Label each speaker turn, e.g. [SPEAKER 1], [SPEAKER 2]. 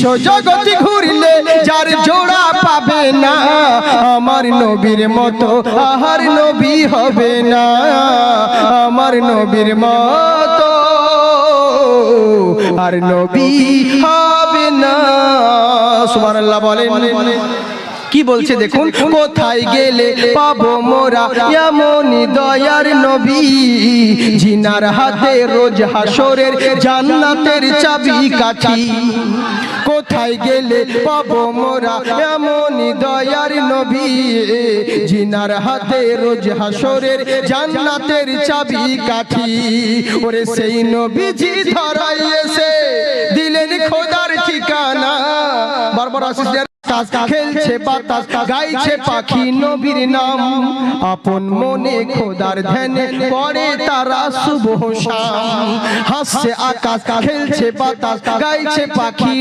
[SPEAKER 1] বিশ্ব জগৎ ঘুরলে যার জোড়া পাবে না, আমার নবীর মতো আহার নবী হবে না, আমার নবীর মতো আর নবী হবে না। সুবহানাল্লাহ বলেন। কি বলছে দেখুন, কোথায় গেলে পাবো মোরা এমন দয়ার নবী, জিনার হাতে রোজ হাসরের জান্নাতের চাবি কাঠি। কোথায় গেলে পাবো মোরা এমন দয়ার নবী, জিনার হাতে রোজ হাসরের জান্নাতের চাবি কাঠি। ওরে সেই নবীজি ধরাই এসে দিলেন খোদার ঠিকানা। বারবার আসিস খেলছে বাতাস গাইছে পাখি নবীর নাম, আপন মনে খোদার ধ্যানে পড়ে তারা শুভ শাম। হাসছে আকাশ খেলছে বাতাস গাইছে পাখি।